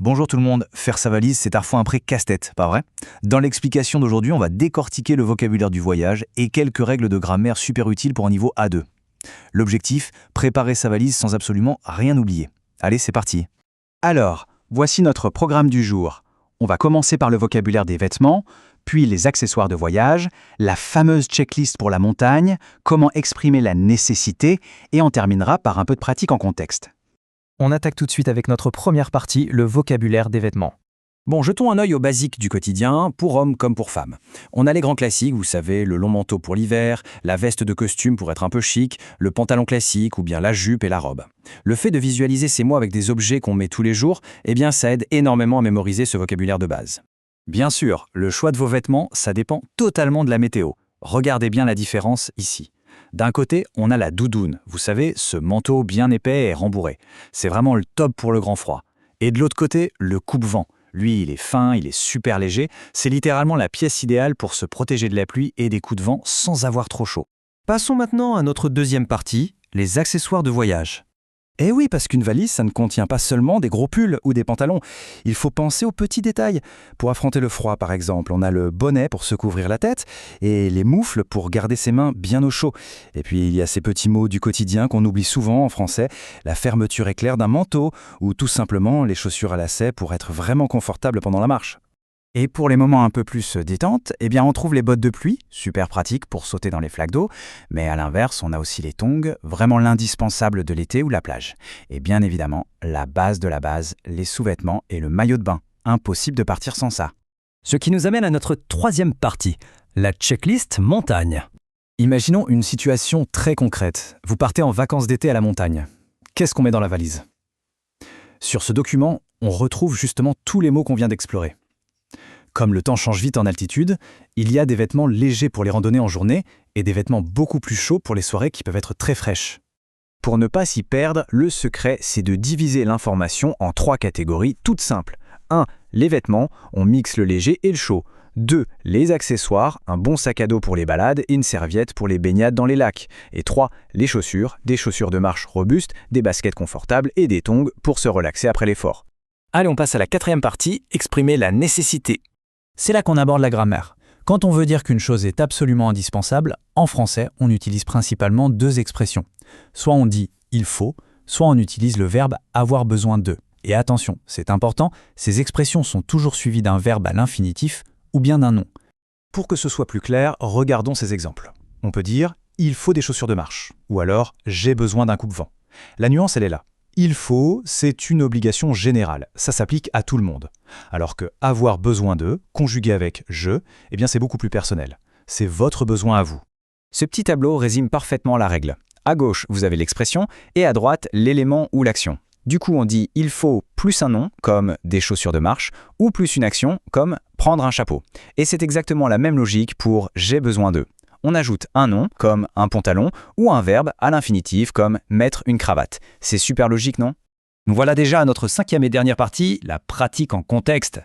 Bonjour tout le monde, faire sa valise, c'est parfois un pré casse-tête, pas vrai? Dans l'explication d'aujourd'hui, on va décortiquer le vocabulaire du voyage et quelques règles de grammaire super utiles pour un niveau A2. L'objectif, préparer sa valise sans absolument rien oublier. Allez, c'est parti. Alors, voici notre programme du jour. On va commencer par le vocabulaire des vêtements, puis les accessoires de voyage, la fameuse checklist pour la montagne, comment exprimer la nécessité, et on terminera par un peu de pratique en contexte. On attaque tout de suite avec notre première partie, le vocabulaire des vêtements. Bon, jetons un œil aux basiques du quotidien, pour hommes comme pour femmes. On a les grands classiques, vous savez, le long manteau pour l'hiver, la veste de costume pour être un peu chic, le pantalon classique ou bien la jupe et la robe. Le fait de visualiser ces mots avec des objets qu'on met tous les jours, eh bien ça aide énormément à mémoriser ce vocabulaire de base. Bien sûr, le choix de vos vêtements, ça dépend totalement de la météo. Regardez bien la différence ici. D'un côté, on a la doudoune, vous savez, ce manteau bien épais et rembourré. C'est vraiment le top pour le grand froid. Et de l'autre côté, le coupe-vent. Lui, il est fin, il est super léger. C'est littéralement la pièce idéale pour se protéger de la pluie et des coups de vent sans avoir trop chaud. Passons maintenant à notre deuxième partie, les accessoires de voyage. Eh oui, parce qu'une valise, ça ne contient pas seulement des gros pulls ou des pantalons. Il faut penser aux petits détails. Pour affronter le froid, par exemple, on a le bonnet pour se couvrir la tête et les moufles pour garder ses mains bien au chaud. Et puis, il y a ces petits mots du quotidien qu'on oublie souvent en français, la fermeture éclair d'un manteau ou tout simplement les chaussures à lacets pour être vraiment confortable pendant la marche. Et pour les moments un peu plus détente, eh bien on trouve les bottes de pluie, super pratiques pour sauter dans les flaques d'eau, mais à l'inverse, on a aussi les tongs, vraiment l'indispensable de l'été ou la plage. Et bien évidemment, la base de la base, les sous-vêtements et le maillot de bain. Impossible de partir sans ça. Ce qui nous amène à notre troisième partie, la checklist montagne. Imaginons une situation très concrète. Vous partez en vacances d'été à la montagne. Qu'est-ce qu'on met dans la valise? Sur ce document, on retrouve justement tous les mots qu'on vient d'explorer. Comme le temps change vite en altitude, il y a des vêtements légers pour les randonnées en journée et des vêtements beaucoup plus chauds pour les soirées qui peuvent être très fraîches. Pour ne pas s'y perdre, le secret, c'est de diviser l'information en 3 catégories toutes simples. 1. Les vêtements, on mixe le léger et le chaud. 2. Les accessoires, un bon sac à dos pour les balades et une serviette pour les baignades dans les lacs. Et 3. Les chaussures, des chaussures de marche robustes, des baskets confortables et des tongs pour se relaxer après l'effort. Allez, on passe à la quatrième partie, exprimer la nécessité. C'est là qu'on aborde la grammaire. Quand on veut dire qu'une chose est absolument indispensable, en français, on utilise principalement 2 expressions. Soit on dit « il faut », soit on utilise le verbe « avoir besoin de ». Et attention, c'est important, ces expressions sont toujours suivies d'un verbe à l'infinitif ou bien d'un nom. Pour que ce soit plus clair, regardons ces exemples. On peut dire « il faut des chaussures de marche » ou alors « j'ai besoin d'un coupe-vent ». La nuance, elle est là. Il faut, c'est une obligation générale, ça s'applique à tout le monde. Alors que avoir besoin de, conjugué avec je, eh bien c'est beaucoup plus personnel. C'est votre besoin à vous. Ce petit tableau résume parfaitement la règle. À gauche, vous avez l'expression et à droite, l'élément ou l'action. Du coup, on dit « il faut » plus un nom, comme des chaussures de marche, ou plus une action, comme prendre un chapeau. Et c'est exactement la même logique pour « j'ai besoin de ». On ajoute un nom, comme un pantalon, ou un verbe à l'infinitif, comme mettre une cravate. C'est super logique, non? Voilà déjà à notre 5e et dernière partie, la pratique en contexte.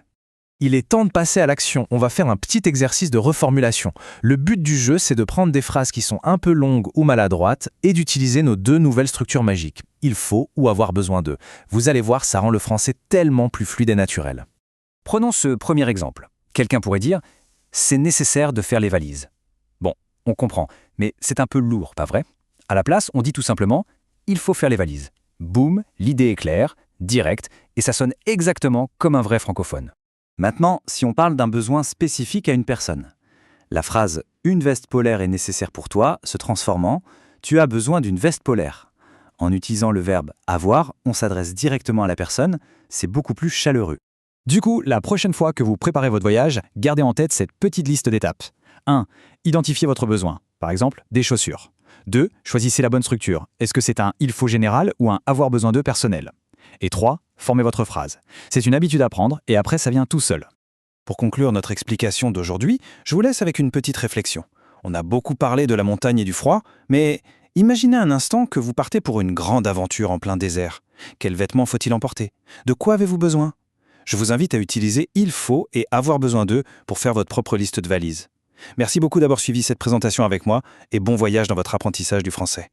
Il est temps de passer à l'action. On va faire un petit exercice de reformulation. Le but du jeu, c'est de prendre des phrases qui sont un peu longues ou maladroites et d'utiliser nos 2 nouvelles structures magiques. Il faut ou avoir besoin de. Vous allez voir, ça rend le français tellement plus fluide et naturel. Prenons ce premier exemple. Quelqu'un pourrait dire « c'est nécessaire de faire les valises ». Bon, on comprend, mais c'est un peu lourd, pas vrai? À la place, on dit tout simplement « il faut faire les valises ». Boum, l'idée est claire, directe, et ça sonne exactement comme un vrai francophone. Maintenant, si on parle d'un besoin spécifique à une personne. La phrase « une veste polaire est nécessaire pour toi » se transforme en « tu as besoin d'une veste polaire ». En utilisant le verbe « avoir », on s'adresse directement à la personne, c'est beaucoup plus chaleureux. Du coup, la prochaine fois que vous préparez votre voyage, gardez en tête cette petite liste d'étapes. 1. Identifiez votre besoin, par exemple des chaussures. 2. Choisissez la bonne structure. Est-ce que c'est un « il faut » général ou un « avoir besoin de » personnel? Et 3. Formez votre phrase. C'est une habitude à prendre et après ça vient tout seul. Pour conclure notre explication d'aujourd'hui, je vous laisse avec une petite réflexion. On a beaucoup parlé de la montagne et du froid, mais imaginez un instant que vous partez pour une grande aventure en plein désert. Quels vêtements faut-il emporter? De quoi avez-vous besoin? Je vous invite à utiliser « il faut » et « avoir besoin de » pour faire votre propre liste de valises. Merci beaucoup d'avoir suivi cette présentation avec moi et bon voyage dans votre apprentissage du français.